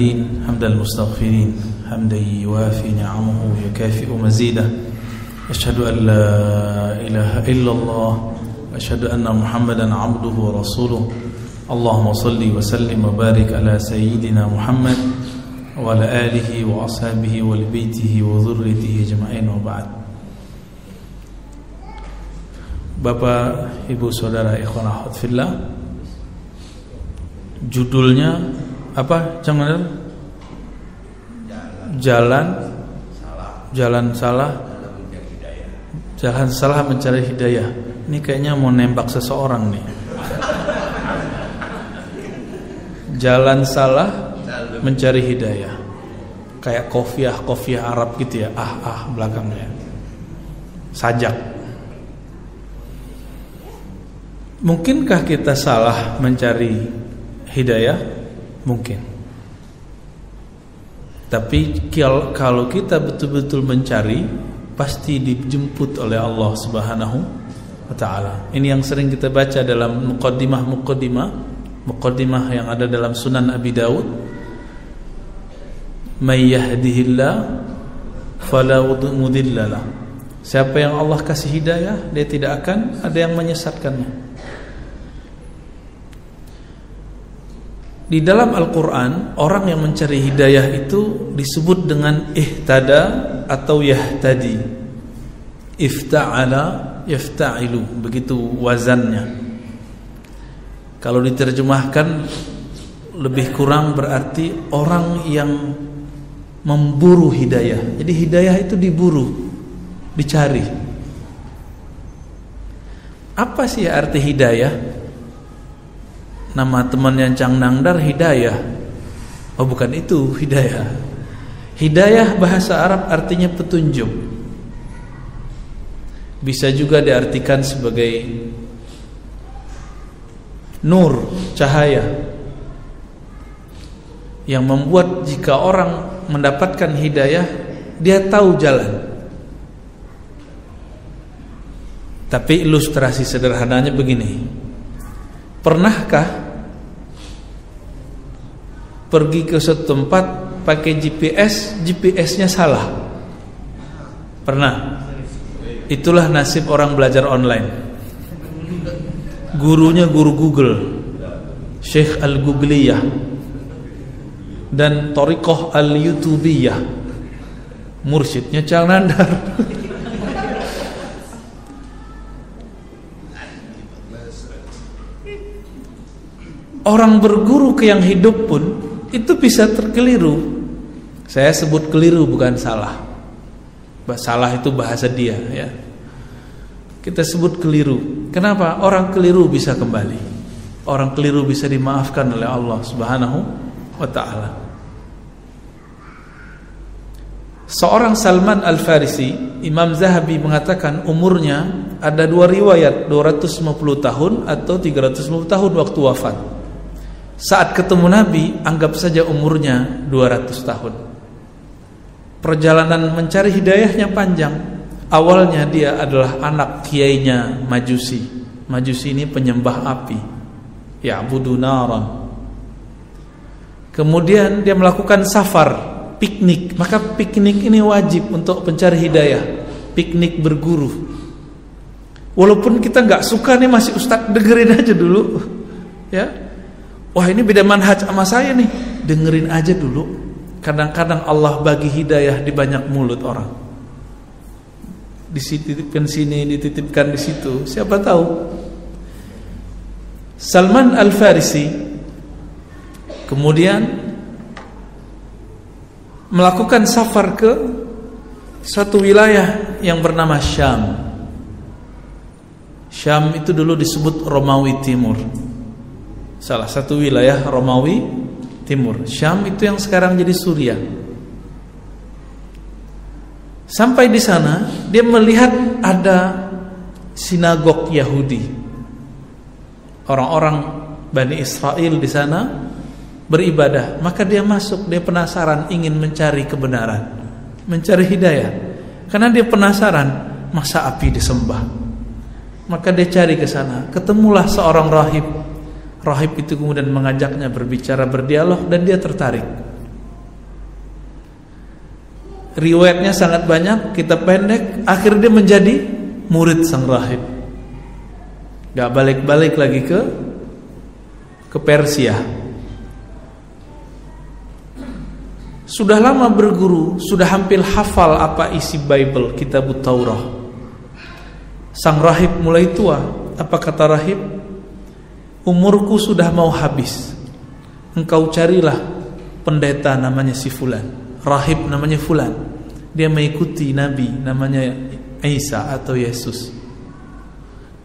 الحامدين حمد المستغفرين حمدا يوافي نعمه ويكافئ مزيده أشهد أن لا إله إلا الله وأشهد أن محمدا عبده ورسوله اللهم صل وسلم وبارك على سيدنا محمد وعلى آله وأصحابه ولبيته وذريته أجمعين وبعد. Bapak, Ibu, Saudara, ikhwan akhwat fillah, judulnya apa? Jalan salah mencari hidayah. Ini kayaknya mau nembak seseorang nih. Jalan salah mencari hidayah. Kayak kofiah Arab gitu ya. Belakangnya sajak. Mungkinkah kita salah mencari hidayah? Mungkin. Tapi kalau kita betul-betul mencari, pasti dijemput oleh Allah Subhanahu wa ta'ala. Ini yang sering kita baca dalam muqaddimah yang ada dalam Sunan Abi Daud. May yahdihillah fala mudhillalah. Siapa yang Allah kasih hidayah, dia tidak akan ada yang menyesatkannya. Di dalam Al-Quran, orang yang mencari hidayah itu disebut dengan ihtada atau yahtadi. Ifta'ala, yafta'ilu, begitu wazannya. Kalau diterjemahkan lebih kurang berarti orang yang memburu hidayah. Jadi hidayah itu diburu, dicari. Apa sih arti hidayah? Nama temannya Cang Nangdar Hidayah. Oh, bukan itu hidayah. Hidayah bahasa Arab artinya petunjuk. Bisa juga diartikan sebagai nur, cahaya, yang membuat jika orang mendapatkan hidayah, dia tahu jalan. Tapi ilustrasi sederhananya begini. Pernahkah pergi ke suatu tempat pakai GPS-nya salah? Pernah? Itulah nasib orang belajar online. Gurunya guru Google, Syekh Al-Googliyah, dan Thariqah Al-Youtubiyah, mursyidnya Cang Nandar. Orang berguru ke yang hidup pun itu bisa terkeliru. Saya sebut keliru, bukan salah. Salah itu bahasa dia ya. Kita sebut keliru. Kenapa? Orang keliru bisa kembali. Orang keliru bisa dimaafkan oleh Allah Subhanahu wa ta'ala. Seorang Salman Al-Farisi, Imam Zahabi mengatakan umurnya ada dua riwayat, 250 tahun atau 350 tahun waktu wafat. Saat ketemu Nabi, anggap saja umurnya 200 tahun. Perjalanan mencari hidayahnya panjang. Awalnya dia adalah anak kiainya Majusi. Majusi ini penyembah api. Ya'budu naran. Kemudian dia melakukan safar, piknik. Maka piknik ini wajib untuk pencari hidayah. Piknik berguru. Walaupun kita gak suka nih, masih ustaz, dengerin aja dulu. Ya. Wah, ini beda manhaj sama saya nih. Dengerin aja dulu. Kadang-kadang Allah bagi hidayah di banyak mulut orang. Dititipkan sini, dititipkan di situ. Siapa tahu. Salman Al-Farisi kemudian melakukan safar ke satu wilayah yang bernama Syam. Syam itu dulu disebut Romawi Timur. Salah satu wilayah Romawi Timur. Syam itu yang sekarang jadi Suriah. Sampai di sana dia melihat ada sinagog Yahudi. Orang-orang Bani Israel di sana beribadah. Maka dia masuk, dia penasaran, ingin mencari kebenaran, mencari hidayah. Karena dia penasaran, masa api disembah. Maka dia cari ke sana. Ketemulah seorang rahib. Rahib itu kemudian mengajaknya berbicara, berdialog, dan dia tertarik. riwayatnya sangat banyak, kita pendek, akhirnya dia menjadi murid sang rahib. Gak balik-balik lagi ke Persia. Sudah lama berguru, sudah hampir hafal apa isi Bible, kitab Taurah. Sang rahib mulai tua. Apa kata rahib? Umurku sudah mau habis. Engkau carilah pendeta namanya si fulan, rahib namanya fulan. Dia mengikuti nabi namanya Isa atau Yesus.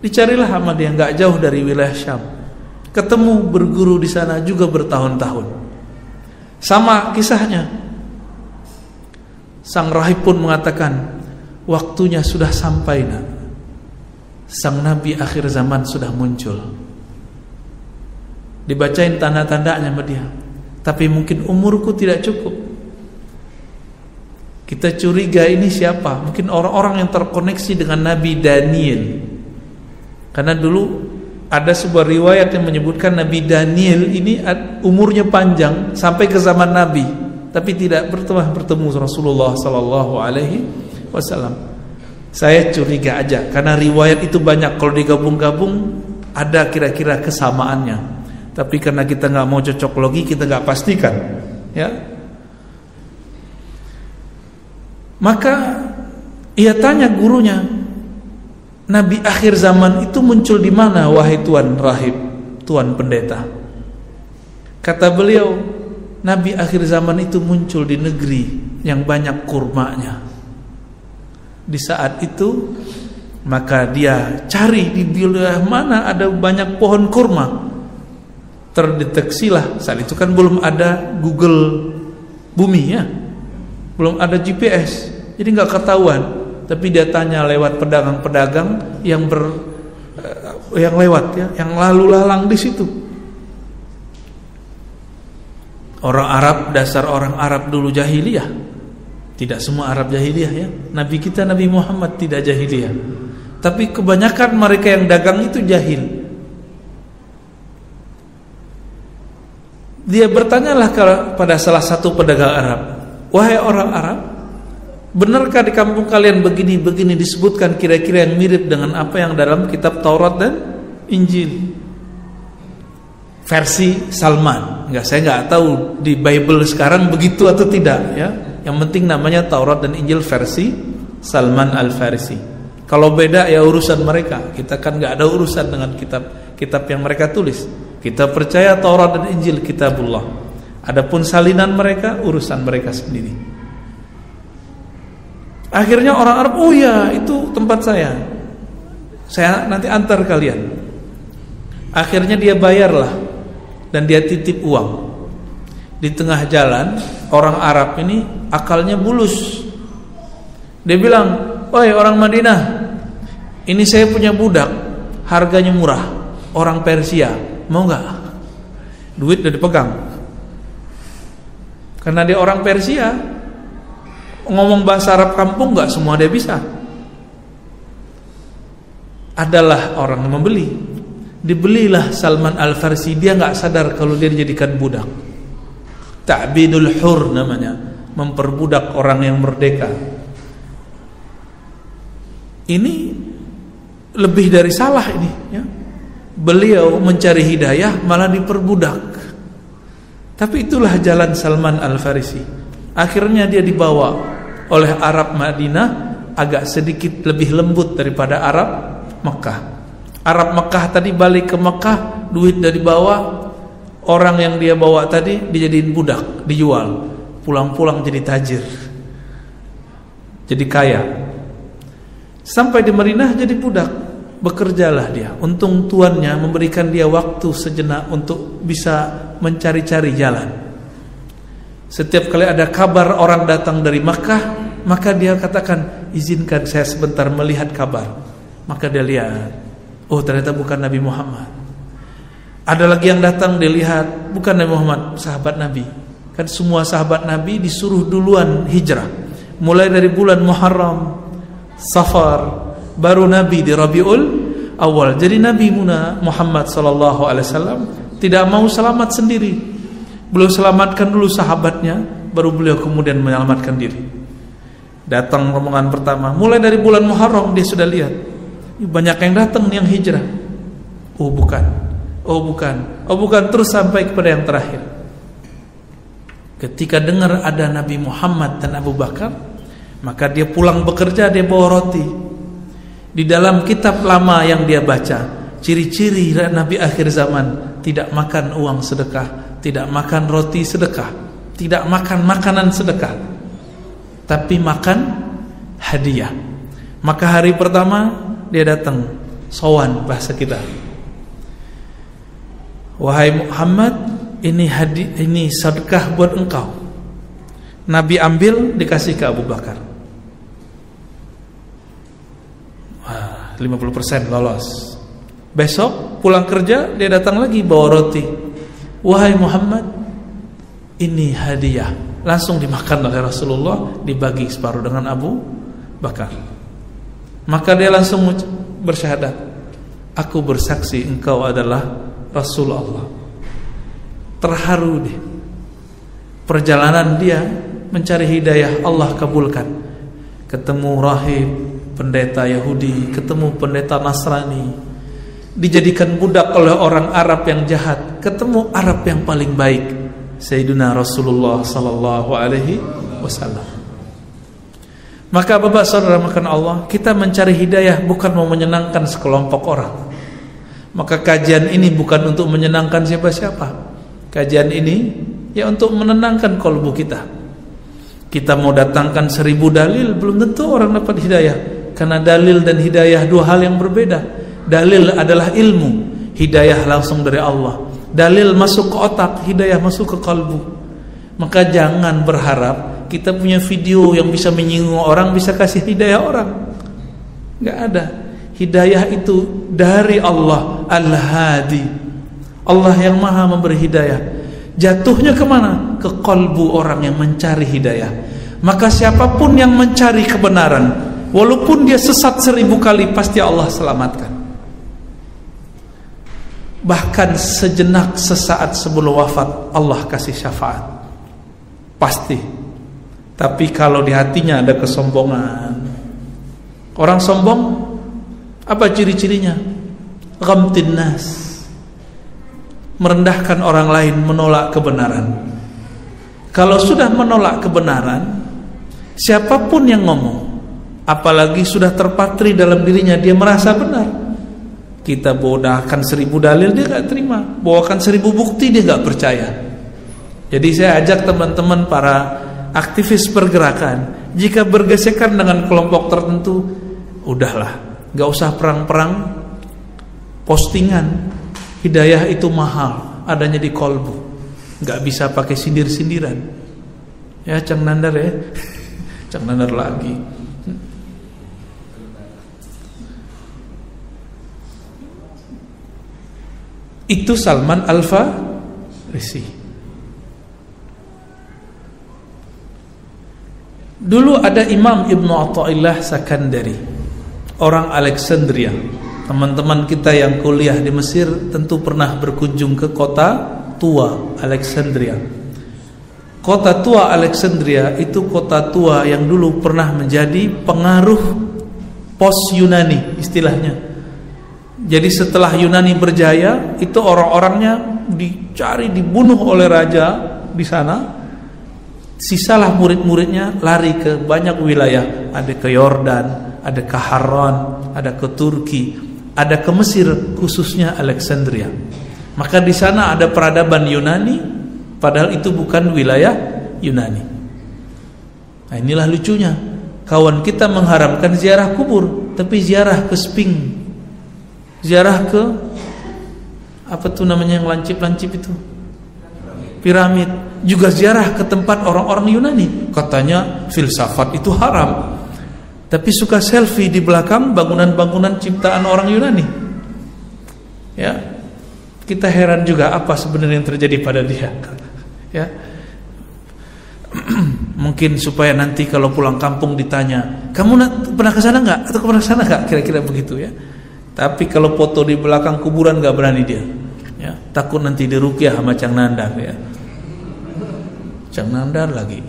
Dicarilah sama dia, nggak jauh dari wilayah Syam. Ketemu, berguru di sana juga bertahun-tahun. Sama kisahnya. Sang rahib pun mengatakan, waktunya sudah sampai nak. Sang nabi akhir zaman sudah muncul. Dibacain tanda-tandanya sama dia. Tapi mungkin umurku tidak cukup. Kita curiga ini siapa? Mungkin orang-orang yang terkoneksi dengan Nabi Daniel. Karena dulu ada sebuah riwayat yang menyebutkan Nabi Daniel ini umurnya panjang sampai ke zaman Nabi, tapi tidak bertemu Rasulullah sallallahu alaihi wasallam. Saya curiga aja karena riwayat itu banyak, kalau digabung-gabung ada kira-kira kesamaannya. Tapi karena kita nggak mau cocok logi, kita nggak pastikan, ya. Maka ia tanya gurunya, Nabi akhir zaman itu muncul di mana wahai tuan rahib, tuan pendeta? Kata beliau, Nabi akhir zaman itu muncul di negeri yang banyak kurmanya. Di saat itu maka dia cari di wilayah mana ada banyak pohon kurma. Terdeteksilah, saat itu kan belum ada Google bumi ya, belum ada GPS, jadi nggak ketahuan. Tapi dia tanya lewat pedagang-pedagang yang lewat ya, yang lalu lalang di situ. Orang Arab, dasar orang Arab dulu jahiliyah. Tidak semua Arab jahiliyah ya. Nabi kita Nabi Muhammad tidak jahiliyah. Tapi kebanyakan mereka yang dagang itu jahil. Dia bertanyalah kepada salah satu pedagang Arab, wahai orang Arab, benarkah di kampung kalian begini-begini disebutkan kira-kira yang mirip dengan apa yang dalam kitab Taurat dan Injil? Versi Salman. Saya nggak tahu di Bible sekarang begitu atau tidak ya. Yang penting namanya Taurat dan Injil versi Salman Al-Farisi. Kalau beda ya urusan mereka. Kita kan nggak ada urusan dengan kitab yang mereka tulis. Kita percaya Taurat dan Injil kitabullah. Adapun salinan mereka urusan mereka sendiri. Akhirnya orang Arab, oh ya itu tempat saya nanti antar kalian. Akhirnya dia bayarlah dan dia titip uang. Di tengah jalan orang Arab ini akalnya bulus. Dia bilang, oi orang Madinah, ini saya punya budak, harganya murah, orang Persia, mau nggak? Duit udah dipegang. Karena dia orang Persia, ngomong bahasa Arab kampung nggak semua dia bisa. Adalah orang yang membeli. Dibelilah Salman Al-Farisi. Dia nggak sadar kalau dia dijadikan budak. Ta'bidul hur namanya, memperbudak orang yang merdeka. Ini lebih dari salah ini. Ya. Beliau mencari hidayah malah diperbudak. Tapi itulah jalan Salman Al-Farisi. Akhirnya dia dibawa oleh Arab Madinah, agak sedikit lebih lembut daripada Arab Mekah. Arab Mekah tadi balik ke Mekah, duit dari bawah, orang yang dia bawa tadi dijadiin budak, dijual, pulang-pulang jadi tajir, jadi kaya. Sampai di Madinah jadi budak, bekerjalah dia. Untung tuannya memberikan dia waktu sejenak untuk bisa mencari-cari jalan. Setiap kali ada kabar orang datang dari Makkah, maka dia katakan, izinkan saya sebentar melihat kabar. Maka dia lihat, oh ternyata bukan Nabi Muhammad. Ada lagi yang datang, dia lihat, bukan Nabi Muhammad, sahabat Nabi. Kan semua sahabat Nabi disuruh duluan hijrah. Mulai dari bulan Muharram, Safar, baru Nabi di Rabiul Awal. Jadi Nabi Muhammad SAW tidak mau selamat sendiri. Beliau selamatkan dulu sahabatnya, baru beliau kemudian menyelamatkan diri. Datang rombongan pertama, mulai dari bulan Muharram dia sudah lihat banyak yang datang yang hijrah. Oh bukan, terus sampai kepada yang terakhir. Ketika dengar ada Nabi Muhammad dan Abu Bakar, maka dia pulang bekerja, dia bawa roti. Di dalam kitab lama yang dia baca, ciri-ciri Nabi akhir zaman, tidak makan uang sedekah, tidak makan roti sedekah, tidak makan makanan sedekah, tapi makan hadiah. Maka hari pertama dia datang, sowan bahasa kita. Wahai Muhammad, ini sedekah buat engkau. Nabi ambil, dikasih ke Abu Bakar. 50% lolos. Besok pulang kerja dia datang lagi bawa roti. Wahai Muhammad, ini hadiah. Langsung dimakan oleh Rasulullah, dibagi separuh dengan Abu Bakar. Maka dia langsung bersyahadat, aku bersaksi engkau adalah Rasulullah. Terharu dia. Perjalanan dia mencari hidayah, Allah kabulkan. Ketemu rahib, pendeta Yahudi, ketemu pendeta Nasrani, dijadikan budak oleh orang Arab yang jahat, ketemu Arab yang paling baik, Sayyidina Rasulullah sallallahu alaihi wasallam. Maka Bapak Saudara makan Allah, kita mencari hidayah bukan mau menyenangkan sekelompok orang. Maka kajian ini bukan untuk menyenangkan siapa-siapa. Kajian ini ya untuk menenangkan kalbu kita. Kita mau datangkan 1000 dalil, belum tentu orang dapat hidayah. Karena dalil dan hidayah dua hal yang berbeda. Dalil adalah ilmu, hidayah langsung dari Allah. Dalil masuk ke otak, hidayah masuk ke kalbu. Maka jangan berharap kita punya video yang bisa menyinggung orang, bisa kasih hidayah orang. Gak ada. Hidayah itu dari Allah Al-Hadi, Allah yang maha memberi hidayah. Jatuhnya kemana? Ke kalbu orang yang mencari hidayah. Maka siapapun yang mencari kebenaran, walaupun dia sesat 1000 kali, pasti Allah selamatkan. Bahkan sejenak, sesaat sebelum wafat, Allah kasih syafaat, pasti. Tapi kalau di hatinya ada kesombongan, orang sombong, apa ciri-cirinya? Ghamtin nas, merendahkan orang lain, menolak kebenaran. Kalau sudah menolak kebenaran, siapapun yang ngomong, apalagi sudah terpatri dalam dirinya, dia merasa benar. Kita bawakan 1000 dalil, dia gak terima. Bawakan 1000 bukti, dia gak percaya. Jadi saya ajak teman-teman para aktivis pergerakan, jika bergesekan dengan kelompok tertentu, udahlah, gak usah perang-perang, postingan. Hidayah itu mahal, adanya di kolbu, gak bisa pakai sindir-sindiran. Ya Cang Nandar ya, Cang Nandar lagi. Itu Salman Al-Farisi. Dulu ada Imam Ibnu Athaillah Sakandari, orang Alexandria. Teman-teman kita yang kuliah di Mesir tentu pernah berkunjung ke kota tua Alexandria. Kota tua Alexandria itu kota tua yang dulu pernah menjadi pengaruh pos Yunani istilahnya. Jadi setelah Yunani berjaya, itu orang-orangnya dicari, dibunuh oleh raja di sana. Sisalah murid-muridnya lari ke banyak wilayah, ada ke Yordan, ada ke Harran, ada ke Turki, ada ke Mesir, khususnya Alexandria. Maka di sana ada peradaban Yunani, padahal itu bukan wilayah Yunani. Nah, inilah lucunya, kawan kita mengharamkan ziarah kubur, tapi ziarah ke Sphinx, ziarah ke apa tuh namanya yang lancip-lancip itu, piramid, juga ziarah ke tempat orang-orang Yunani. Katanya filsafat itu haram, tapi suka selfie di belakang bangunan-bangunan ciptaan orang Yunani. Ya, kita heran juga apa sebenarnya yang terjadi pada dia. Ya, mungkin supaya nanti kalau pulang kampung ditanya, kamu pernah ke sana nggak? Atau pernah ke sana nggak? Kira-kira begitu ya. Tapi kalau foto di belakang kuburan nggak berani dia. Ya, takut nanti diruqyah sama Cang Nandar ya. Cang Nandar lagi.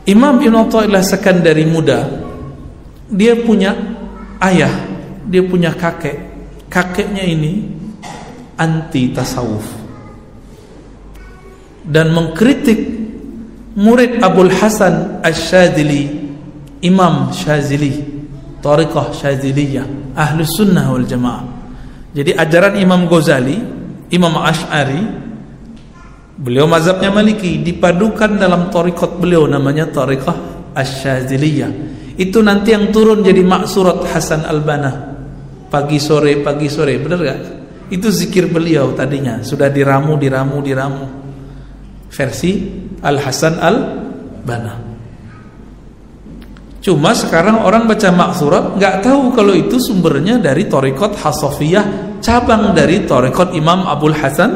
Imam Ibn Athaillah Sekandari muda, dia punya ayah, dia punya kakek. Kakeknya ini anti tasawuf dan mengkritik murid Abul Hasan Asy-Syadzili, Imam Syadzili, Thariqah Syadziliyah, Ahlus Sunnah wal Jamaah. Jadi ajaran Imam Ghazali, Imam Asy'ari, beliau mazhabnya Maliki, dipadukan dalam thariqat beliau namanya Thariqah Asy-Syadziliyah. Itu nanti yang turun jadi Ma'surat Hasan Al-Banna. Pagi sore, benar gak? Itu zikir beliau tadinya, sudah diramu. Versi Al-Hasan Al-Banna. Cuma sekarang orang baca Ma'surat nggak tahu kalau itu sumbernya dari Thariqat Hasafiyah, cabang dari Thariqat Imam Abul Hasan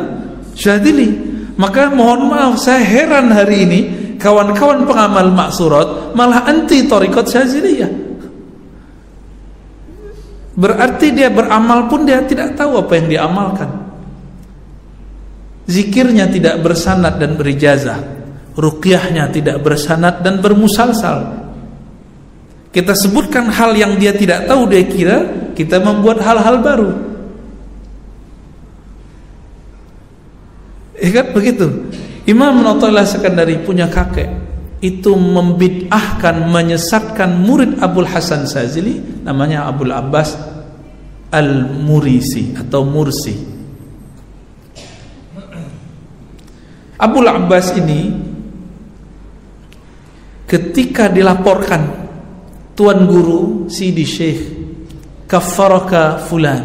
Syadzili. Maka mohon maaf, saya heran hari ini kawan-kawan pengamal Ma'surat malah anti Thariqat Syadziliyah. Berarti dia beramal pun dia tidak tahu apa yang diamalkan. Zikirnya tidak bersanad dan berijazah, ruqyahnya tidak bersanad dan bermusalsal. Kita sebutkan hal yang dia tidak tahu, dia kira kita membuat hal-hal baru. Ingat begitu. Imam Ibn Athaillah Sekandari punya kakek, itu membid'ahkan, menyesatkan murid Abul Hasan Syadzili, namanya Abul Abbas Al-Murisi atau Mursi. Abul Abbas ini ketika dilaporkan, Tuan Guru Sidi Syekh kaffaraka fulan,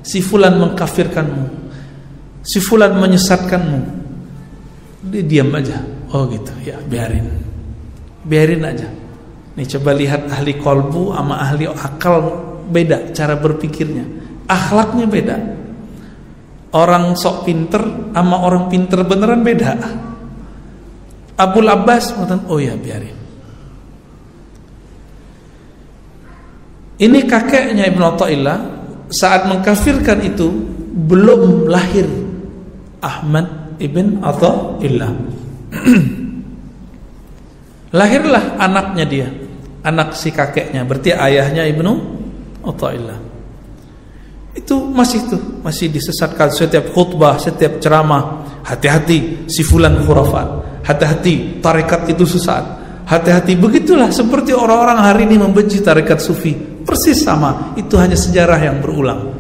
si fulan mengkafirkanmu, si fulan menyesatkanmu, dia diam aja. Oh gitu, ya biarin aja. Nih coba lihat ahli kolbu sama ahli akal, beda cara berpikirnya, akhlaknya beda. Orang sok pinter sama orang pinter beneran beda. Abul Abbas mengatakan, oh ya biarin. Ini kakeknya Ibn Athaillah saat mengkafirkan itu belum lahir Ahmad Ibn Athaillah. Lahirlah anaknya dia, anak si kakeknya, berarti ayahnya Ibnu Athaillah. Itu masih disesatkan setiap khutbah, setiap ceramah. Hati-hati si fulan khurafat, hati-hati tarekat itu sesat, hati-hati. Begitulah seperti orang-orang hari ini membenci tarekat sufi, persis sama. Itu hanya sejarah yang berulang.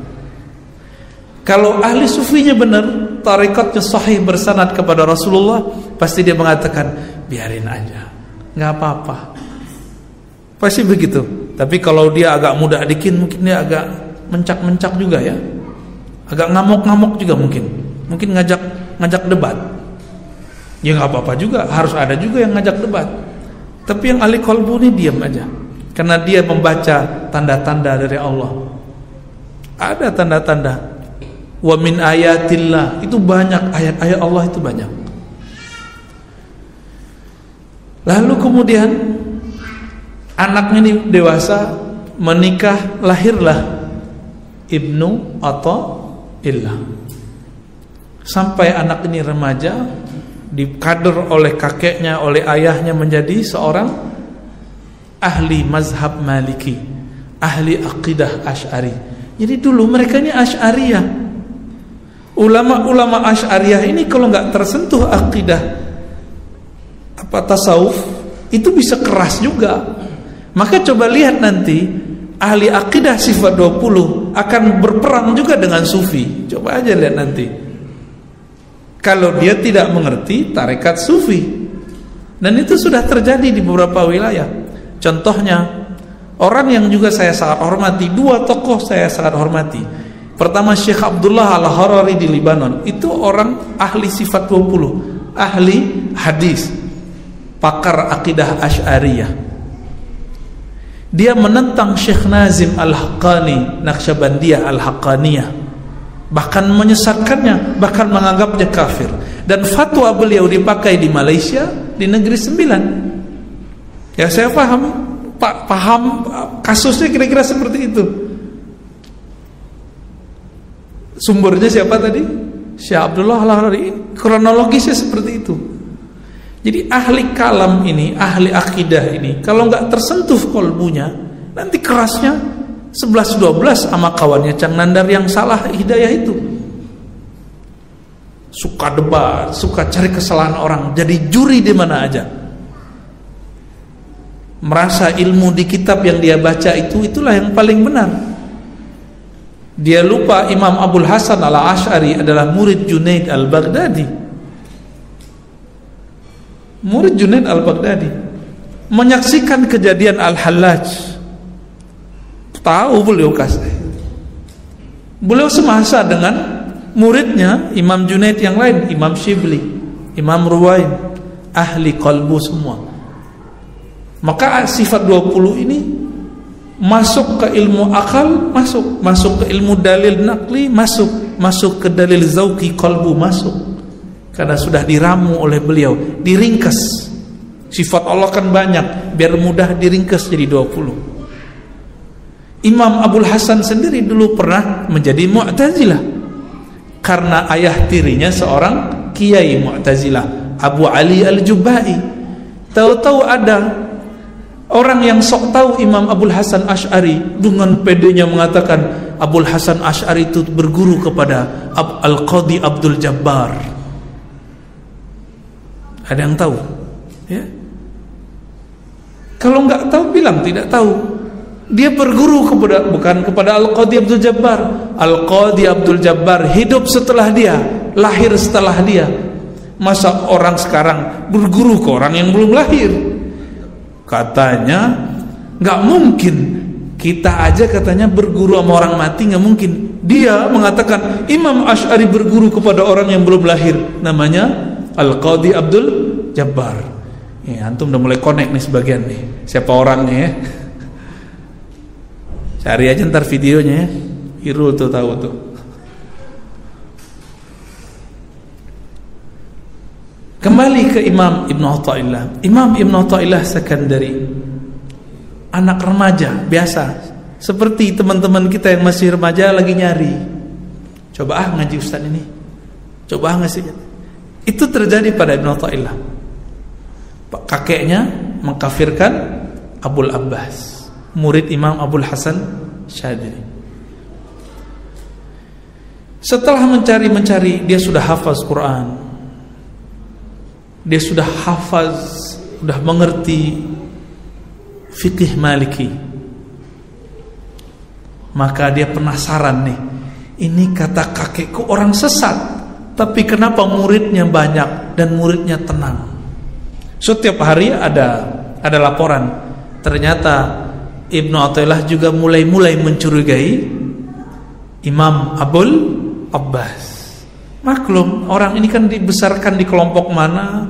Kalau ahli sufinya benar, tarekatnya sahih bersanad kepada Rasulullah, pasti dia mengatakan biarin aja, nggak apa-apa. Pasti begitu. Tapi kalau dia agak muda dikit, mungkin dia agak mencak-mencak juga ya, agak ngamuk-ngamuk juga mungkin ngajak debat. Ya nggak apa-apa juga, harus ada juga yang ngajak debat. Tapi yang ahli kolbu ini diam aja, karena dia membaca tanda-tanda dari Allah. Ada tanda-tanda. Wa min ayatillah, itu banyak ayat-ayat Allah, itu banyak. Lalu kemudian anaknya ini dewasa, menikah, lahirlah Ibnu Athaillah. Sampai anak ini remaja, dikader oleh kakeknya, oleh ayahnya menjadi seorang ahli mazhab Maliki, ahli aqidah Asy'ari. Jadi dulu mereka ini Asy'ariyah. Ulama-ulama Asy'ariyah ini kalau nggak tersentuh aqidah tasawuf, itu bisa keras juga. Maka coba lihat nanti ahli akidah sifat 20 akan berperang juga dengan sufi. Coba aja lihat nanti, kalau dia tidak mengerti tarekat sufi. Dan itu sudah terjadi di beberapa wilayah. Contohnya, orang yang juga saya sangat hormati, dua tokoh saya sangat hormati. Pertama, Syekh Abdullah Al-Harari di Libanon. Itu orang ahli sifat 20, ahli hadis, pakar akidah Asy'ariyah. Dia menentang Syekh Nazim Al-Haqqani, Naqsyabandiyah Al-Haqqaniyah, bahkan menyesatkannya, bahkan menganggapnya kafir. Dan fatwa beliau dipakai di Malaysia, di Negeri Sembilan. Ya saya paham kasusnya kira-kira seperti itu. Sumbernya siapa tadi? Syekh Abdullah Al-Harari. Kronologisnya seperti itu. Jadi ahli kalam ini, ahli akidah ini, kalau nggak tersentuh kolbunya, nanti kerasnya 11-12 sama kawannya Cang Nandar yang salah hidayah itu. Suka debat, suka cari kesalahan orang, jadi juri di mana aja. Merasa ilmu di kitab yang dia baca itulah yang paling benar. Dia lupa Imam Abul Hasan al-Ash'ari adalah murid Junaid al-Baghdadi. Murid Junaid al-Baghdadi menyaksikan kejadian Al-Hallaj. Tahu beliau kasih. Beliau semasa dengan muridnya Imam Junaid yang lain, Imam Shibli, Imam Ruwain, ahli qalbu semua. Maka sifat 20 ini masuk ke ilmu akal, masuk ke ilmu dalil nakli, masuk ke dalil zauqi qalbu, masuk. Karena sudah diramu oleh beliau, diringkas. Sifat Allah kan banyak, biar mudah diringkas jadi 20. Imam Abul Hasan sendiri dulu pernah menjadi Mu'tazilah karena ayah tirinya seorang kiai Mu'tazilah, Abu Ali Al-Jubai. Tahu-tahu ada orang yang sok tahu Imam Abul Hasan Ash'ari dengan pedenya mengatakan Abul Hasan Ash'ari itu berguru kepada Al-Qadhi Abdul Jabbar. Ada yang tahu? Ya. Kalau nggak tahu bilang tidak tahu. Dia berguru bukan kepada Al-Qadhi Abdul Jabbar. Al-Qadhi Abdul Jabbar hidup setelah dia, lahir setelah dia. Masa orang sekarang berguru ke orang yang belum lahir? Katanya nggak mungkin. Kita aja katanya berguru sama orang mati nggak mungkin. Dia mengatakan Imam Ash'ari berguru kepada orang yang belum lahir, namanya Al-Qadhi Abdul Jabbar. Ya, antum udah mulai connect nih sebagian nih. Siapa orangnya ya? Cari aja ntar videonya ya. Irul tuh tahu tuh. Kembali ke Imam Ibn Atha'illah. Imam Ibn Atha'illah Sakandari, anak remaja biasa, seperti teman-teman kita yang masih remaja lagi nyari. Coba ngaji ustaz ini. Coba ngasih. Itu terjadi pada Ibn Atha'illah. Kakeknya mengkafirkan Abul Abbas, murid Imam Abul Hasan Syadili. Setelah mencari, dia sudah hafaz Quran, dia sudah hafaz, sudah mengerti fikih Maliki. Maka dia penasaran nih, ini kata kakekku orang sesat, tapi kenapa muridnya banyak dan muridnya tenang? Setiap hari ada laporan, ternyata Ibnu Atha'illah juga mulai mencurigai Imam Abul Abbas. Maklum, orang ini kan dibesarkan di kelompok mana,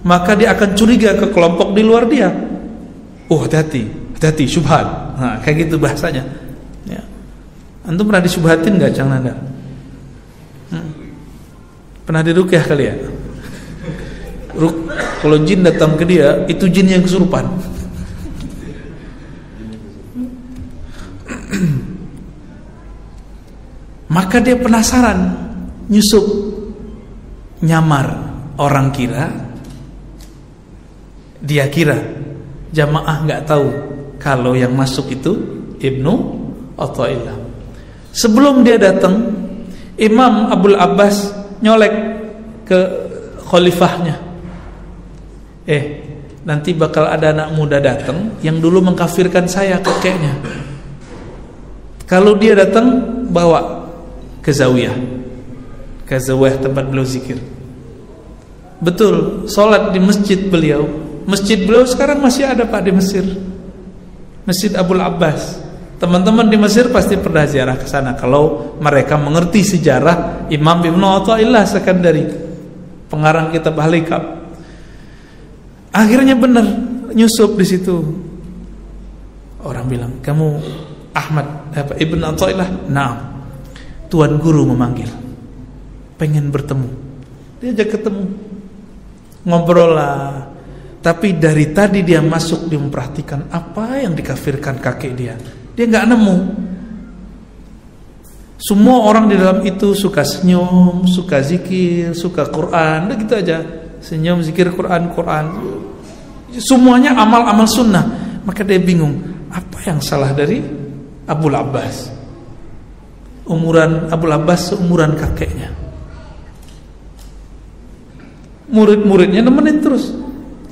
maka dia akan curiga ke kelompok di luar dia. Oh, hati-hati syubhat. Nah, kayak gitu bahasanya. Ya. Antum pernah disubhatin nggak, Cang Nandar? Pernah diruqyah kali ya? Kalau jin datang ke dia, itu jin yang kesurupan. Maka dia penasaran, nyusup, nyamar. Orang dia kira jamaah nggak tahu kalau yang masuk itu Ibnu Atha'illah. Sebelum dia datang, Imam Abul Abbas nyolek ke khalifahnya. Nanti bakal ada anak muda datang yang dulu mengkafirkan saya, kakeknya. Kalau dia datang, bawa ke zawiyah tempat beliau zikir. Betul, sholat di masjid beliau. Masjid beliau sekarang masih ada Pak di Mesir, Masjid Abul Abbas. Teman-teman di Mesir pasti pernah ziarah ke sana kalau mereka mengerti sejarah Imam Ibn Atha'illah Sakandari, pengarang kitab Ahli Kaf. Akhirnya benar nyusup di situ. Orang bilang, "Kamu Ahmad Ibn Atha'illah?" "Na'am." Tuan guru memanggil, pengen bertemu. Diajak ketemu, ngobrol lah. Tapi dari tadi dia masuk, dia memperhatikan apa yang dikafirkan kakek dia. Dia nggak nemu. Semua orang di dalam itu suka senyum, suka zikir, suka Quran, udah gitu aja. senyum, zikir Quran, semuanya amal-amal sunnah. Maka dia bingung, apa yang salah dari Abul Abbas? Abul Abbas seumuran kakeknya. Murid-muridnya nemenin terus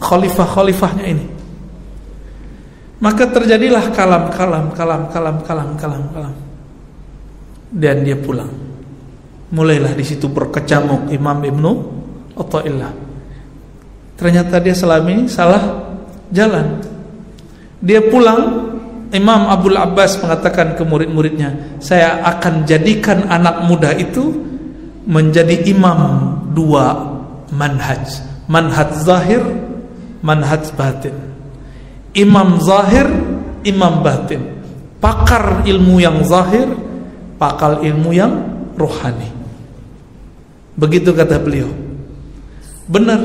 khalifah-khalifahnya ini. Maka terjadilah kalam. Dan dia pulang. Mulailah di situ berkecamuk Imam Ibnu Athaillah. Ternyata dia selama ini salah jalan. Dia pulang, Imam Abul Abbas mengatakan ke murid-muridnya, saya akan jadikan anak muda itu menjadi imam dua manhaj. Manhaj zahir, manhaj batin. Imam zahir, imam batin. Pakar ilmu yang zahir, pakar ilmu yang rohani. Begitu kata beliau. Benar.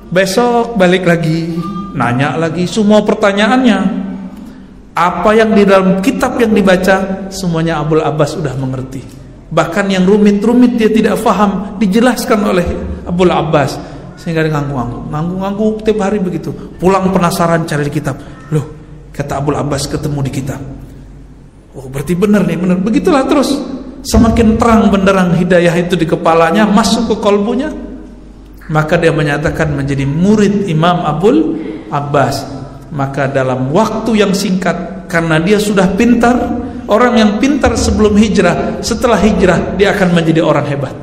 Besok balik lagi, nanya lagi semua pertanyaannya. Apa yang di dalam kitab yang dibaca, semuanya Abul Abbas sudah mengerti. Bahkan yang rumit-rumit dia tidak faham, dijelaskan oleh Abul Abbas. Sehingga dia nganggu tiap hari begitu. Pulang penasaran cari di kitab. Loh, kata Abul Abbas ketemu di kitab. Oh, berarti benar nih, benar. Begitulah terus. Semakin terang benderang hidayah itu di kepalanya, masuk ke kolbunya, maka dia menyatakan menjadi murid Imam Abul Abbas. Maka dalam waktu yang singkat, karena dia sudah pintar, orang yang pintar sebelum hijrah, setelah hijrah dia akan menjadi orang hebat.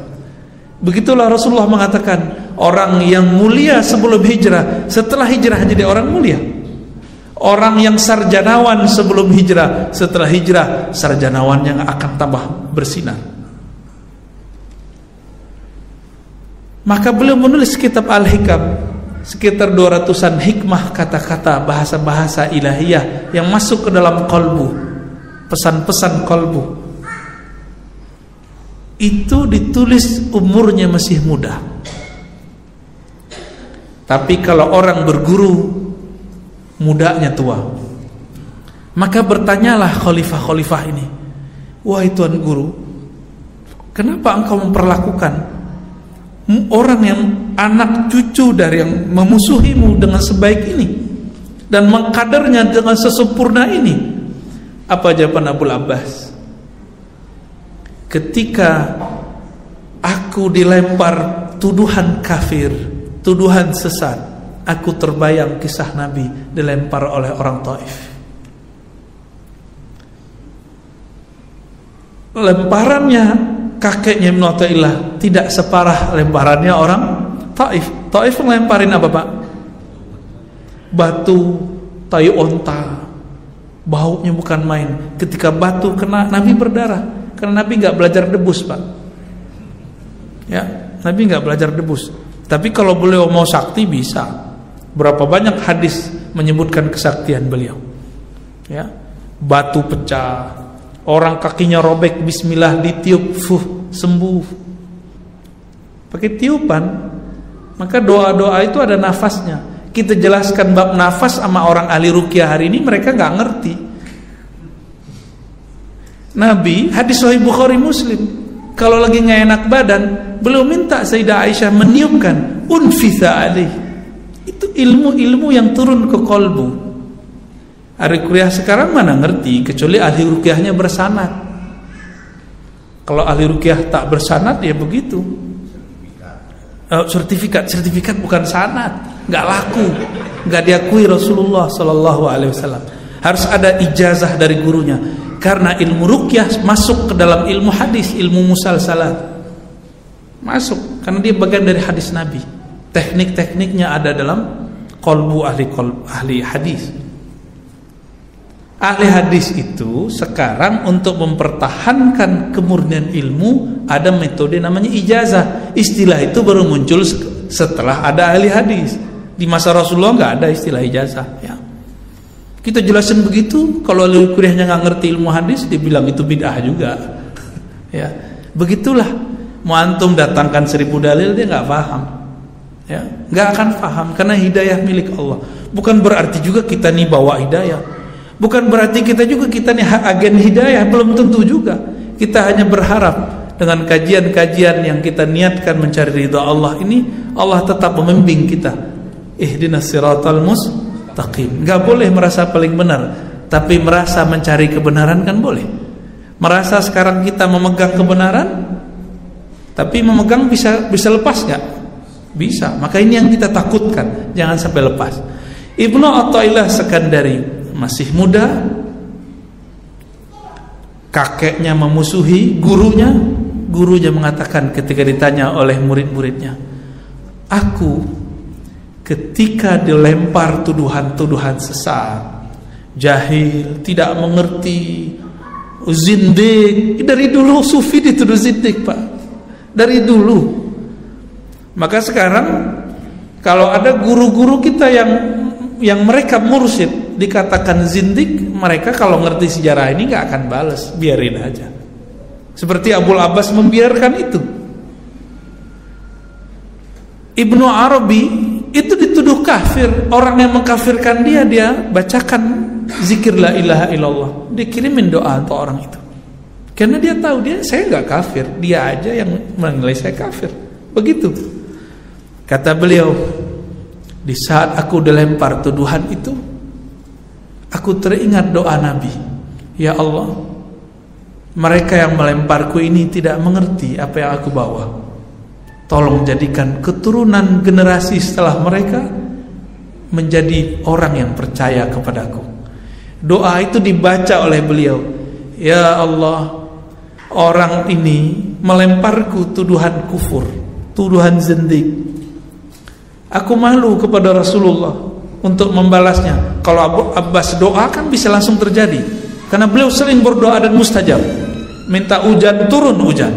Begitulah Rasulullah mengatakan, orang yang mulia sebelum hijrah, setelah hijrah jadi orang mulia. Orang yang sarjanawan sebelum hijrah, setelah hijrah sarjanawannya akan tambah bersinar. Maka beliau menulis kitab Al-Hikam, sekitar 200-an hikmah kata-kata bahasa-bahasa ilahiyah yang masuk ke dalam kolbu, pesan-pesan kolbu. Itu ditulis umurnya masih muda. Tapi kalau orang berguru, mudanya tua. Maka bertanyalah khalifah-khalifah ini, wahai Tuan Guru, kenapa engkau memperlakukan orang yang anak cucu dari yang memusuhimu dengan sebaik ini dan mengkadernya dengan sesempurna ini? Apa jawaban Abul Abbas? Ketika aku dilempar tuduhan kafir, tuduhan sesat, aku terbayang kisah Nabi dilempar oleh orang Taif. Lemparannya kakeknya Ibnu Athaillah tidak separah lemparannya orang Taif. Taif ngelemparin apa, Pak? Batu, tai onta. Baunya bukan main. Ketika batu kena, Nabi berdarah. Karena Nabi nggak belajar debus, Pak. Ya, Nabi nggak belajar debus. Tapi kalau beliau mau sakti bisa. Berapa banyak hadis menyebutkan kesaktian beliau. Ya, batu pecah, orang kakinya robek, bismillah ditiup, sembuh. Pakai tiupan. Maka doa-doa itu ada nafasnya. Kita jelaskan bab nafas sama orang ahli ruqyah hari ini, mereka nggak ngerti. Nabi, hadis Sahih Bukhari Muslim, kalau lagi nggak enak badan, beliau minta Sayyidah Aisyah meniupkan, unfitha alaih. Itu ilmu-ilmu yang turun ke kolbu. Ahli ruqyah sekarang mana ngerti, kecuali ahli ruqyahnya bersanad. Kalau ahli ruqyah tak bersanad, ya begitu. Sertifikat bukan sanad, nggak laku, nggak diakui Rasulullah Sallallahu Alaihi Wasallam. Harus ada ijazah dari gurunya. Karena ilmu ruqyah masuk ke dalam ilmu hadis, ilmu musalsalat. Masuk, karena dia bagian dari hadis Nabi. Teknik-tekniknya ada dalam kolbu ahli hadis. Ahli hadis itu sekarang untuk mempertahankan kemurnian ilmu ada metode namanya ijazah. Istilah itu baru muncul setelah ada ahli hadis. Di masa Rasulullah nggak ada istilah ijazah. Ya. Kita jelasin begitu, kalau ahli kuliahnya nggak ngerti ilmu hadis, dia bilang itu bid'ah juga. Ya, begitulah. Mau antum datangkan 1000 dalil, dia nggak paham. Ya, nggak akan paham karena hidayah milik Allah. Bukan berarti juga kita nih bawa hidayah. Bukan berarti kita nih agen hidayah, belum tentu juga. Kita hanya berharap dengan kajian-kajian yang kita niatkan mencari ridha Allah ini, Allah tetap membimbing kita. Ihdinas siratal mustaqim. Gak boleh merasa paling benar, tapi merasa mencari kebenaran kan boleh. Merasa sekarang kita memegang kebenaran, tapi memegang bisa lepas gak? Bisa. Maka ini yang kita takutkan, jangan sampai lepas. Ibnu Athaillah Sekandari masih muda, kakeknya memusuhi gurunya. Gurunya mengatakan ketika ditanya oleh murid-muridnya, aku ketika dilempar tuduhan-tuduhan sesat, jahil, tidak mengerti, zindik. Dari dulu sufi dituduh zindik, Pak. Dari dulu. Maka sekarang kalau ada guru-guru kita yang mereka mursyid dikatakan zindik, mereka kalau ngerti sejarah ini gak akan balas, biarin aja. Seperti Abul Abbas membiarkan itu. Ibnu Arabi itu dituduh kafir. Orang yang mengkafirkan dia bacakan zikir la ilaha illallah, dikirimin doa untuk orang itu. Karena dia tahu saya gak kafir, dia aja yang menilai saya kafir. Begitu. Kata beliau, di saat aku dilempar tuduhan itu, aku teringat doa Nabi. Ya Allah, mereka yang melemparku ini tidak mengerti apa yang aku bawa. Tolong jadikan keturunan generasi setelah mereka menjadi orang yang percaya kepadaku. Doa itu dibaca oleh beliau. Ya Allah, orang ini melemparku tuduhan kufur, tuduhan zindik. Aku malu kepada Rasulullah untuk membalasnya. Kalau Abu Abbas doa kan bisa langsung terjadi, karena beliau sering berdoa dan mustajab. Minta hujan, turun hujan.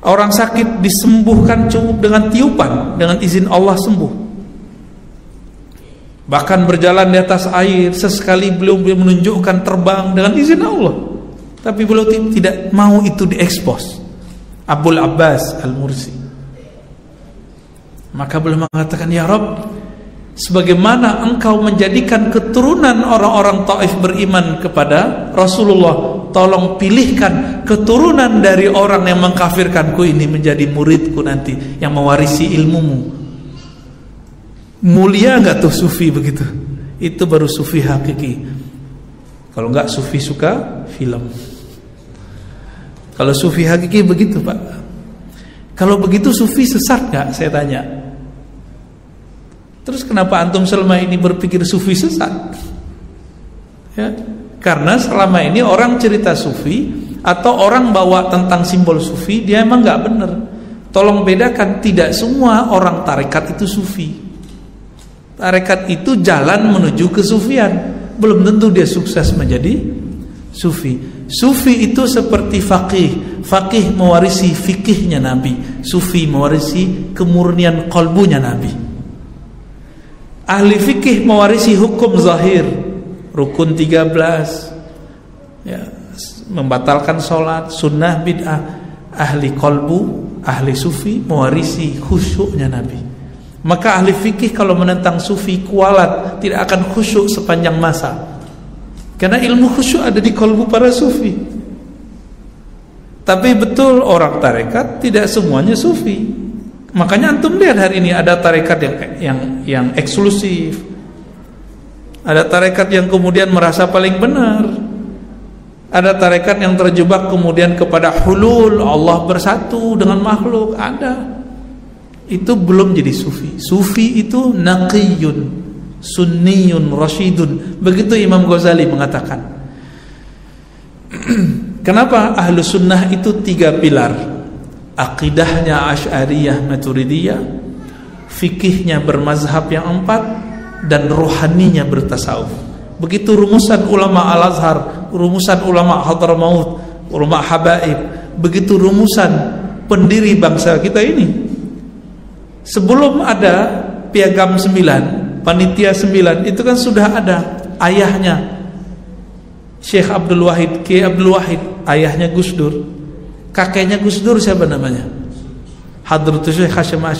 Orang sakit disembuhkan cukup dengan tiupan, dengan izin Allah sembuh. Bahkan berjalan di atas air, sesekali beliau menunjukkan terbang dengan izin Allah. Tapi beliau tidak mau itu diekspos. Abul Abbas Al-Mursi. Maka beliau mengatakan, ya Rabb, sebagaimana engkau menjadikan keturunan orang-orang Taif beriman kepada Rasulullah, tolong pilihkan keturunan dari orang yang mengkafirkanku ini menjadi muridku nanti, yang mewarisi ilmumu. Mulia enggak tuh sufi begitu? Itu baru sufi hakiki. Kalau enggak, sufi suka film. Kalau sufi hakiki begitu, Pak. Kalau begitu sufi sesat enggak, saya tanya. Terus kenapa antum selama ini berpikir sufi sesat? Ya, karena selama ini orang cerita sufi atau orang bawa tentang simbol sufi, dia emang nggak benar. Tolong bedakan, tidak semua orang tarekat itu sufi. Tarekat itu jalan menuju kesufian, belum tentu dia sukses menjadi sufi. Sufi itu seperti faqih. Faqih mewarisi fikihnya Nabi. Sufi mewarisi kemurnian qalbunya Nabi. Ahli fikih mewarisi hukum zahir, rukun 13, ya, membatalkan sholat, sunnah, bid'ah. Ahli qalbu, ahli sufi mewarisi khusyuknya Nabi. Maka ahli fikih kalau menentang sufi kualat, tidak akan khusyuk sepanjang masa, karena ilmu khusyuk ada di qalbu para sufi. Tapi betul, orang tarekat tidak semuanya sufi. Makanya antum lihat hari ini ada tarekat yang eksklusif, ada tarekat yang kemudian merasa paling benar, ada tarekat yang terjebak kemudian kepada hulul, Allah bersatu dengan makhluk. Ada. Itu belum jadi sufi. Sufi itu naqiyun, sunniyun, rasyidun. Begitu Imam Ghazali mengatakan. Kenapa ahlu sunnah itu 3 pilar? Aqidahnya Asy'ariyah Maturidiyah, fikihnya bermazhab yang 4, dan rohaninya bertasawuf. Begitu rumusan ulama Al-Azhar, rumusan ulama Hadramaut, ulama Habaib, begitu rumusan pendiri bangsa kita ini. Sebelum ada Piagam 9, Panitia 9, itu kan sudah ada ayahnya Syekh Abdul Wahid, Kiai Abdul Wahid, ayahnya Gus Dur. Kakeknya Gus Dur siapa namanya? Hadratus Syekh Hasyim